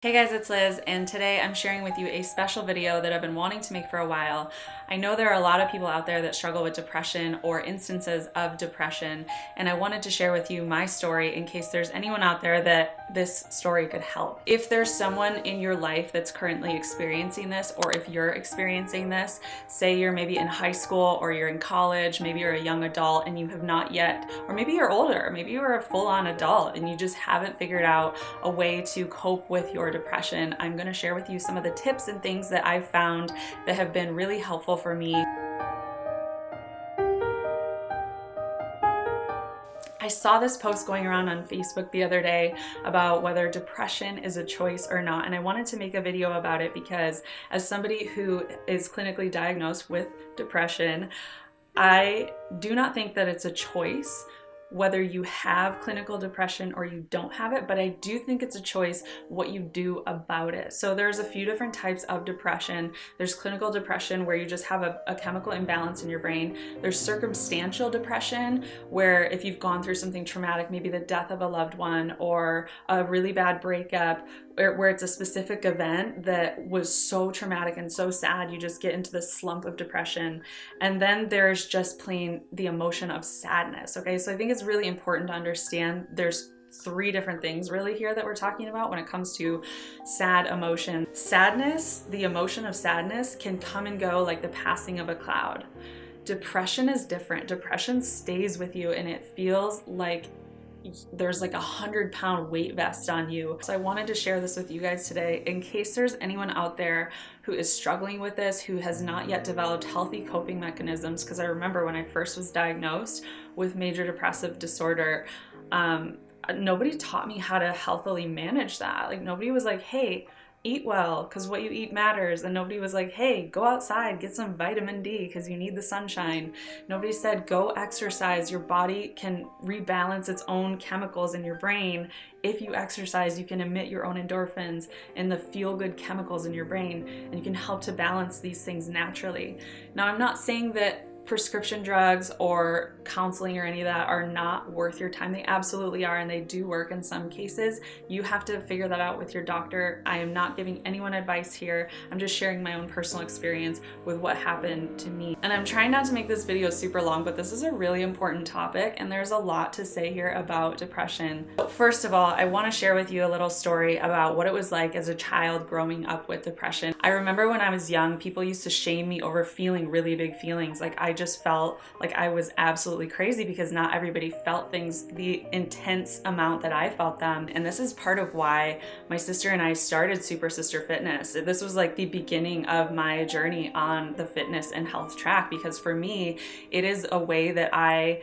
Hey guys, it's Liz, and today I'm sharing with you a special video that I've been wanting to make for a while. I know there are a lot of people out there that struggle with depression or instances of depression, and I wanted to share with you my story in case there's anyone out there that this story could help. If there's someone in your life that's currently experiencing this, or if you're experiencing this, say you're maybe in high school or you're in college, maybe you're a young adult and you have not yet, or maybe you're older, maybe you're a full-on adult and you just haven't figured out a way to cope with your depression, I'm going to share with you some of the tips and things that I've found that have been really helpful for me. I saw this post going around on Facebook the other day about whether depression is a choice or not, and I wanted to make a video about it because as somebody who is clinically diagnosed with depression, I do not think that it's a choice whether you have clinical depression or you don't have it, but I do think it's a choice what you do about it. So there's a few different types of depression. There's clinical depression where you just have a chemical imbalance in your brain. There's circumstantial depression where if you've gone through something traumatic, maybe the death of a loved one or a really bad breakup, where it's a specific event that was so traumatic and so sad, you just get into this slump of depression. And then there's just plain the emotion of sadness. Okay, so I think it's really important to understand there's three different things really here that we're talking about when it comes to sad emotion. Sadness, the emotion of sadness, can come and go like the passing of a cloud. Depression is different. Depression stays with you and it feels like there's like 100-pound weight vest on you. So I wanted to share this with you guys today in case there's anyone out there who is struggling with this, who has not yet developed healthy coping mechanisms. Because I remember when I first was diagnosed with major depressive disorder, nobody taught me how to healthily manage that. Like nobody was like, hey, eat well because what you eat matters. And nobody was like, hey, go outside, get some vitamin D because you need the sunshine. Nobody said go exercise. Your body can rebalance its own chemicals in your brain. If you exercise, you can emit your own endorphins and the feel-good chemicals in your brain, and you can help to balance these things naturally. Now, I'm not saying that prescription drugs or counseling or any of that are not worth your time. They absolutely are, and they do work in some cases. You have to figure that out with your doctor. I am not giving anyone advice here. I'm just sharing my own personal experience with what happened to me. And I'm trying not to make this video super long, but this is a really important topic and there's a lot to say here about depression. But first of all, I want to share with you a little story about what it was like as a child growing up with depression. I remember when I was young, people used to shame me over feeling really big feelings. Like I just felt like I was absolutely crazy because not everybody felt things the intense amount that I felt them. And this is part of why my sister and I started Super Sister Fitness. This was like the beginning of my journey on the fitness and health track, because for me, it is a way that I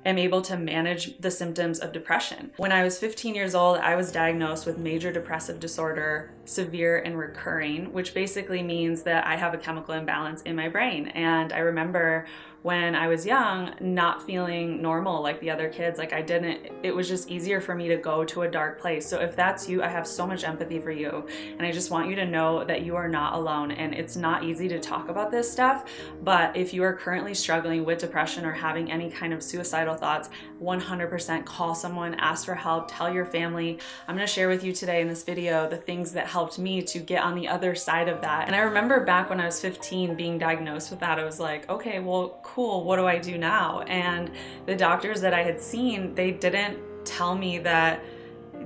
am able to manage the symptoms of depression. When I was 15 years old, I was diagnosed with major depressive disorder, severe and recurring, which basically means that I have a chemical imbalance in my brain. And I remember when I was young, not feeling normal like the other kids. Like it was just easier for me to go to a dark place. So if that's you, I have so much empathy for you. And I just want you to know that you are not alone. And it's not easy to talk about this stuff, but if you are currently struggling with depression or having any kind of suicidal thoughts, 100% call someone, ask for help, tell your family. I'm gonna share with you today in this video the things that helped me to get on the other side of that. And I remember back when I was 15 being diagnosed with that, I was like, okay, well, cool, what do I do now? And the doctors that I had seen, they didn't tell me that,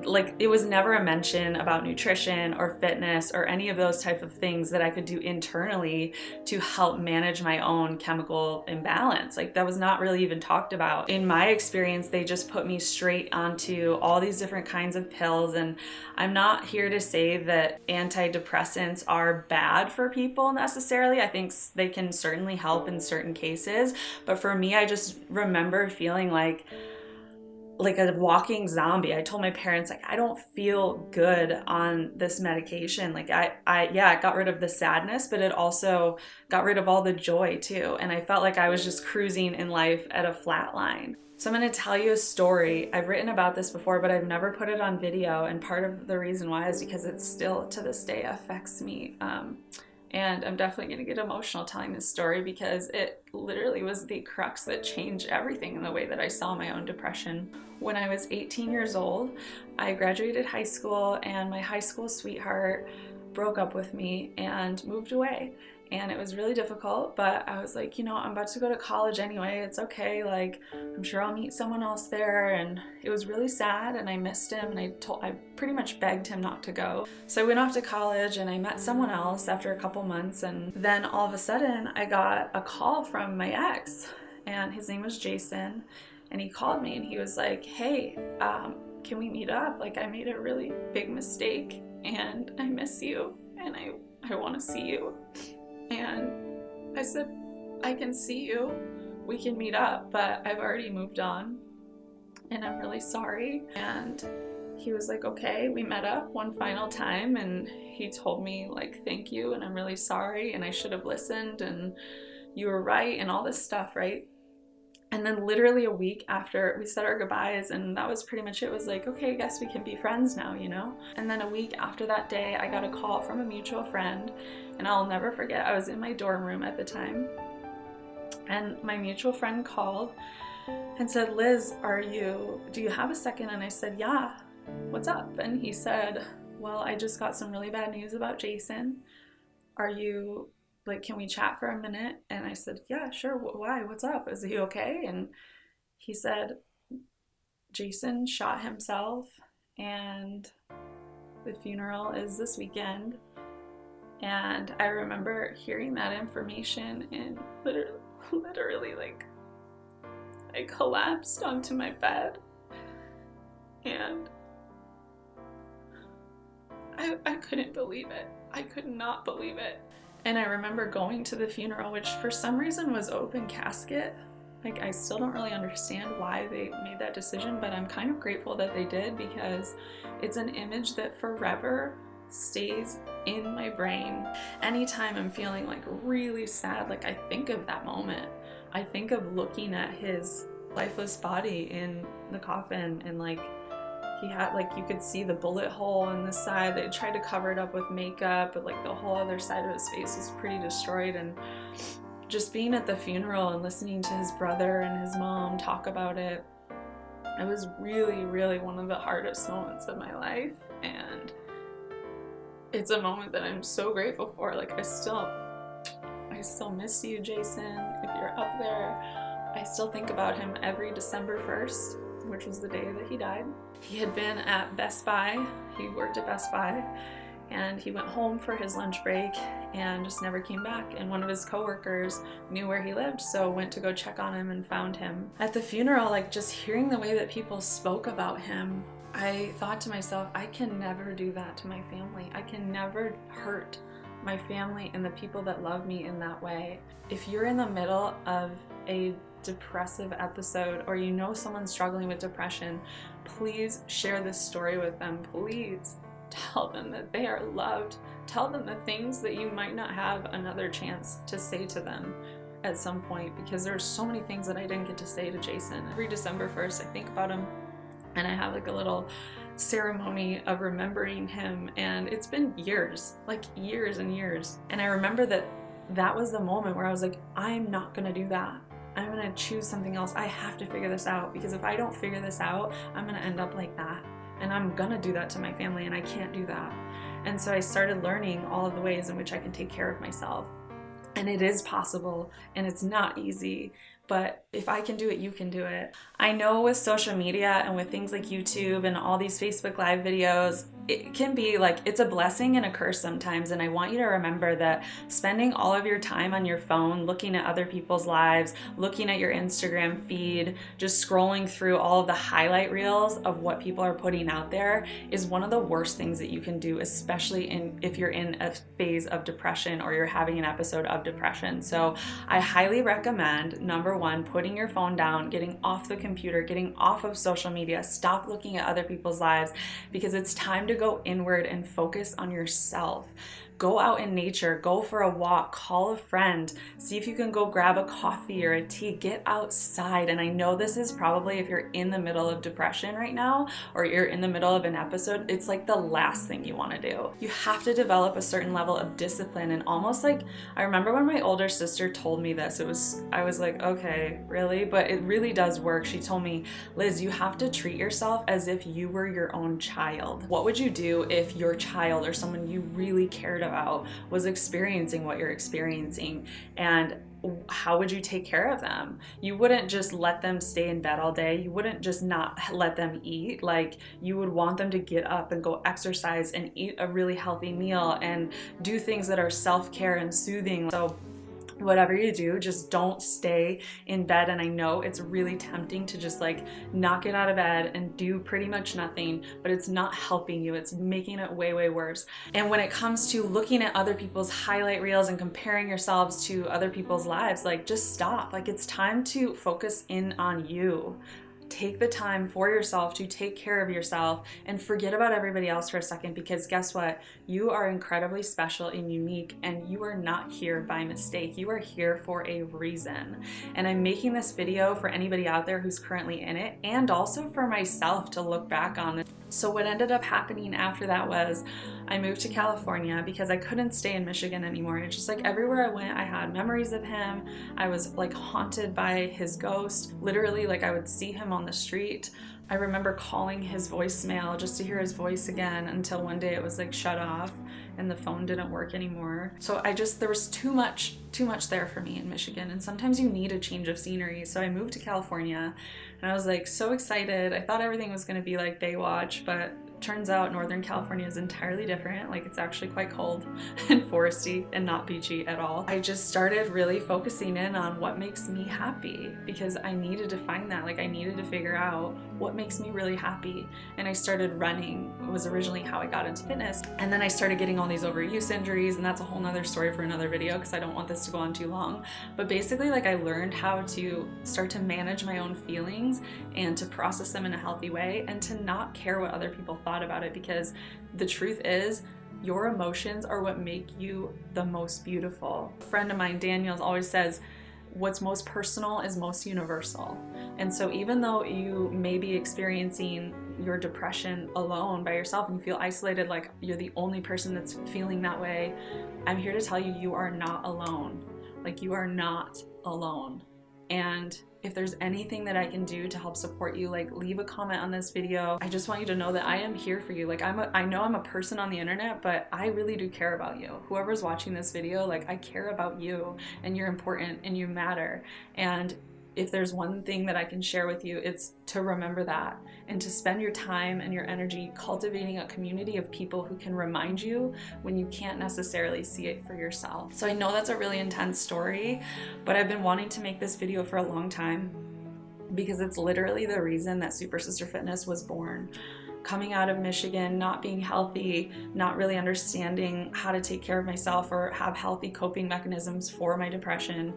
like, it was never a mention about nutrition or fitness or any of those type of things that I could do internally to help manage my own chemical imbalance. Like that was not really even talked about. In my experience, they just put me straight onto all these different kinds of pills. And I'm not here to say that antidepressants are bad for people necessarily. I think they can certainly help in certain cases. But for me, I just remember feeling like a walking zombie. I told my parents, like, I don't feel good on this medication. Like it got rid of the sadness, but it also got rid of all the joy too. And I felt like I was just cruising in life at a flat line. So I'm going to tell you a story. I've written about this before, but I've never put it on video. And part of the reason why is because it still to this day affects me And I'm definitely going to get emotional telling this story because it literally was the crux that changed everything in the way that I saw my own depression. When I was 18 years old, I graduated high school, and my high school sweetheart broke up with me and moved away. And it was really difficult, but I was like, I'm about to go to college anyway. It's okay. Like, I'm sure I'll meet someone else there. And it was really sad, and I missed him, and I pretty much begged him not to go. So I went off to college, and I met someone else after a couple months. And then all of a sudden I got a call from my ex, and his name was Jason. And he called me, and he was like, hey, can we meet up? Like, I made a really big mistake, and I miss you, and I want to see you. And I said, I can see you, we can meet up, but I've already moved on, and I'm really sorry. And he was like, okay. We met up one final time, and he told me, like, thank you, and I'm really sorry, and I should have listened, and you were right, and all this stuff, right? And then literally a week after we said our goodbyes, and that was pretty much it. It was like, okay, I guess we can be friends now, And then a week after that day, I got a call from a mutual friend, and I'll never forget, I was in my dorm room at the time, and my mutual friend called and said, Liz, do you have a second? And I said, yeah, what's up? And he said, well, I just got some really bad news about Jason. Can we chat for a minute? And I said, yeah, sure. Why? What's up? Is he okay? And he said, Jason shot himself, and the funeral is this weekend. And I remember hearing that information, and literally, like, I collapsed onto my bed, and I couldn't believe it. I could not believe it. And I remember going to the funeral, which for some reason was open casket. Like, I still don't really understand why they made that decision, but I'm kind of grateful that they did, because it's an image that forever stays in my brain. Anytime I'm feeling like really sad, like, I think of that moment. I think of looking at his lifeless body in the coffin, and like, he had, like, you could see the bullet hole in the side. They tried to cover it up with makeup, but like the whole other side of his face was pretty destroyed. And just being at the funeral and listening to his brother and his mom talk about it, it was really, really one of the hardest moments of my life. And it's a moment that I'm so grateful for. Like, I still miss you, Jason, if you're up there. I still think about him every December 1st, which was the day that he died. He had been at Best Buy. He worked at Best Buy, and he went home for his lunch break and just never came back. And one of his coworkers knew where he lived, so went to go check on him and found him. At the funeral, like, just hearing the way that people spoke about him, I thought to myself, I can never do that to my family. I can never hurt my family and the people that love me in that way. If you're in the middle of a depressive episode, or someone struggling with depression, please share this story with them. Please tell them that they are loved. Tell them the things that you might not have another chance to say to them at some point, because there's so many things that I didn't get to say to Jason. Every December 1st, I think about him, and I have like a little ceremony of remembering him, and it's been years, like years and years. And I remember that was the moment where I was like, I'm not gonna do that. I'm gonna choose something else. I have to figure this out, because if I don't figure this out, I'm gonna end up like that. And I'm gonna do that to my family, and I can't do that. And so I started learning all of the ways in which I can take care of myself. And it is possible, and it's not easy, but if I can do it, you can do it. I know with social media and with things like YouTube and all these Facebook Live videos, it can be like, it's a blessing and a curse sometimes. And I want you to remember that spending all of your time on your phone, looking at other people's lives, looking at your Instagram feed, just scrolling through all of the highlight reels of what people are putting out there is one of the worst things that you can do, especially if you're in a phase of depression or you're having an episode of depression. So I highly recommend, number number one, putting your phone down, getting off the computer, getting off of social media, stop looking at other people's lives, because it's time to go inward and focus on yourself. Go out in nature, go for a walk, call a friend, see if you can go grab a coffee or a tea, get outside. And I know this is probably, if you're in the middle of depression right now, or you're in the middle of an episode, it's like the last thing you want to do. You have to develop a certain level of discipline, and almost like, I remember when my older sister told me this, I was like, okay, really? But it really does work. She told me, Liz, you have to treat yourself as if you were your own child. What would you do if your child or someone you really cared about was experiencing what you're experiencing? And how would you take care of them? You wouldn't just let them stay in bed all day. You wouldn't just not let them eat. Like, you would want them to get up and go exercise and eat a really healthy meal and do things that are self-care and soothing. So whatever you do, just don't stay in bed. And I know it's really tempting to just like not get out of bed and do pretty much nothing, but it's not helping you. It's making it way, way worse. And when it comes to looking at other people's highlight reels and comparing yourselves to other people's lives, like, just stop. Like, it's time to focus in on you. Take the time for yourself to take care of yourself and forget about everybody else for a second, because guess what? You are incredibly special and unique, and you are not here by mistake. You are here for a reason. And I'm making this video for anybody out there who's currently in it, and also for myself to look back on this. So what ended up happening after that was I moved to California because I couldn't stay in Michigan anymore. It's just like everywhere I went, I had memories of him. I was like haunted by his ghost. Literally, like, I would see him on the street. I remember calling his voicemail just to hear his voice again, until one day it was like shut off and the phone didn't work anymore. So there was too much there for me in Michigan, and sometimes you need a change of scenery. So I moved to California and I was like so excited. I thought everything was going to be like Baywatch, but turns out Northern California is entirely different. Like, it's actually quite cold and foresty and not beachy at all. I just started really focusing in on what makes me happy, because I needed to find that. Like, I needed to figure out what makes me really happy. And I started running. It was originally how I got into fitness. And then I started getting all these overuse injuries, and that's a whole nother story for another video, because I don't want this to go on too long. But basically, like, I learned how to start to manage my own feelings and to process them in a healthy way, and to not care what other people thought about it, because the truth is, your emotions are what make you the most beautiful. A friend of mine, Daniel, always says, what's most personal is most universal. And so even though you may be experiencing your depression alone by yourself and you feel isolated, like you're the only person that's feeling that way, I'm here to tell you, you are not alone. Like, you are not alone. And if there's anything that I can do to help support you, like, leave a comment on this video. I just want you to know that I am here for you. Like, I know I'm a person on the internet, but I really do care about you. Whoever's watching this video, like, I care about you, and you're important and you matter. And if there's one thing that I can share with you, it's to remember that, and to spend your time and your energy cultivating a community of people who can remind you when you can't necessarily see it for yourself. So I know that's a really intense story, but I've been wanting to make this video for a long time, because it's literally the reason that Super Sister Fitness was born. Coming out of Michigan, not being healthy, not really understanding how to take care of myself or have healthy coping mechanisms for my depression,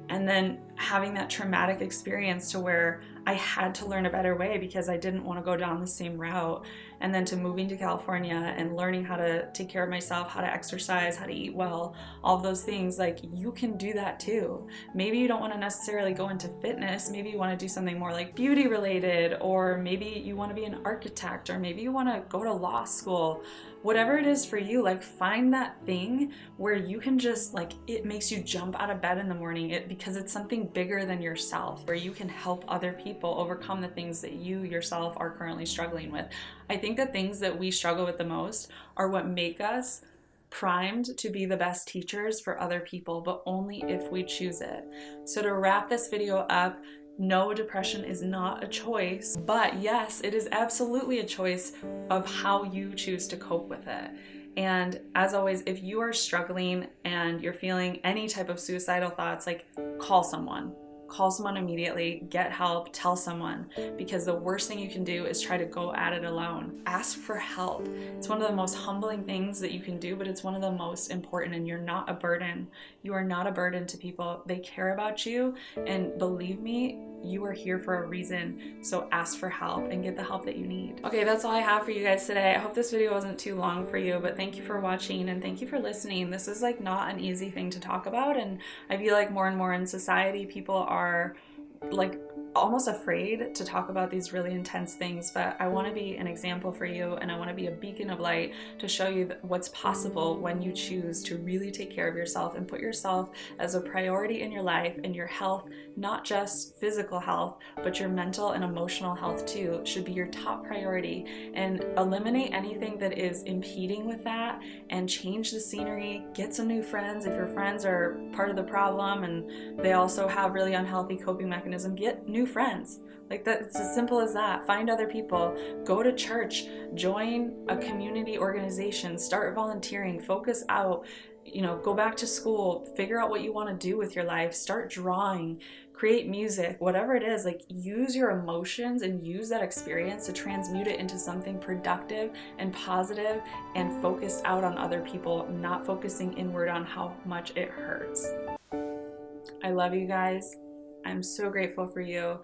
and then having that traumatic experience to where I had to learn a better way because I didn't want to go down the same route. And then to moving to California and learning how to take care of myself, how to exercise, how to eat well, all of those things. Like, you can do that too. Maybe you don't want to necessarily go into fitness. Maybe you want to do something more like beauty related, or maybe you want to be an architect, or maybe you want to go to law school. Whatever it is for you, like, find that thing where you can just, like, it makes you jump out of bed in the morning, because it's something bigger than yourself, where you can help other people overcome the things that you yourself are currently struggling with. I think the things that we struggle with the most are what make us primed to be the best teachers for other people, but only if we choose it. So to wrap this video up, no, depression is not a choice, but yes, it is absolutely a choice of how you choose to cope with it. And as always, if you are struggling and you're feeling any type of suicidal thoughts, like, call someone. call someone immediately, get help, tell someone, because the worst thing you can do is try to go at it alone. Ask for help. It's one of the most humbling things that you can do, but it's one of the most important, and you're not a burden. You are not a burden to people. They care about you, and believe me, you are here for a reason. So ask for help and get the help that you need. Okay, that's all I have for you guys today. I hope this video wasn't too long for you, but thank you for watching and thank you for listening. This is like not an easy thing to talk about, and I feel like more and more in society people are like almost afraid to talk about these really intense things, but I want to be an example for you, and I want to be a beacon of light to show you what's possible when you choose to really take care of yourself and put yourself as a priority in your life, and your health, not just physical health, but your mental and emotional health too, should be your top priority, and eliminate anything that is impeding with that and change the scenery. Get some new friends if your friends are part of the problem and they also have really unhealthy coping mechanism. Get new friends. Like that, it's as simple as that. Find other people, go to church, join a community organization, start volunteering, focus out, go back to school, figure out what you want to do with your life, start drawing, create music, whatever it is. Like, use your emotions and use that experience to transmute it into something productive and positive and focused out on other people, not focusing inward on how much it hurts. I love you guys. I'm so grateful for you.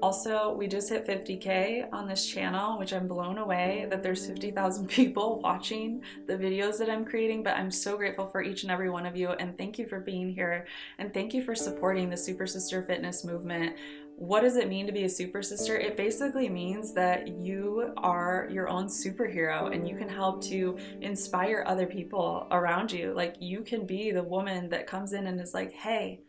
Also, we just hit 50K on this channel, which I'm blown away that there's 50,000 people watching the videos that I'm creating, but I'm so grateful for each and every one of you, and thank you for being here, and thank you for supporting the Super Sister Fitness movement. What does it mean to be a super sister? It basically means that you are your own superhero and you can help to inspire other people around you. Like, you can be the woman that comes in and is like, hey,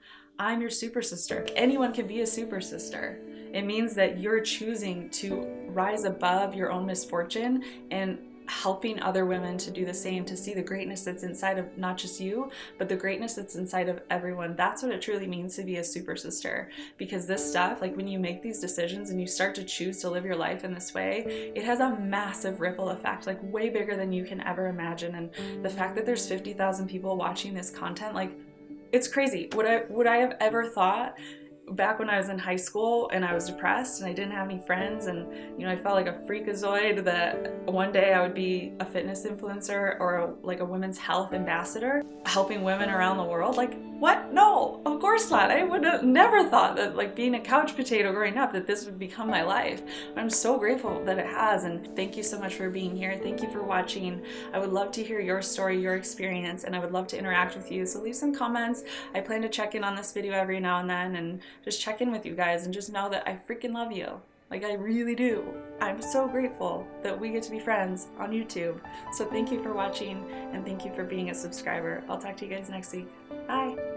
I'm your super sister. Anyone can be a super sister. It means that you're choosing to rise above your own misfortune and helping other women to do the same, to see the greatness that's inside of not just you, but the greatness that's inside of everyone. That's what it truly means to be a super sister. Because this stuff, like when you make these decisions and you start to choose to live your life in this way, it has a massive ripple effect, like way bigger than you can ever imagine. And the fact that there's 50,000 people watching this content, like, it's crazy. Would I have ever thought back when I was in high school and I was depressed and I didn't have any friends and I felt like a freakazoid that one day I would be a fitness influencer or like a women's health ambassador helping women around the world? Like, what? No, of course not. I would have never thought that, like being a couch potato growing up, that this would become my life. But I'm so grateful that it has, and thank you so much for being here. Thank you for watching. I would love to hear your story, your experience, and I would love to interact with you. So leave some comments. I plan to check in on this video every now and then and just check in with you guys and just know that I freaking love you. Like, I really do. I'm so grateful that we get to be friends on YouTube. So thank you for watching and thank you for being a subscriber. I'll talk to you guys next week. Bye.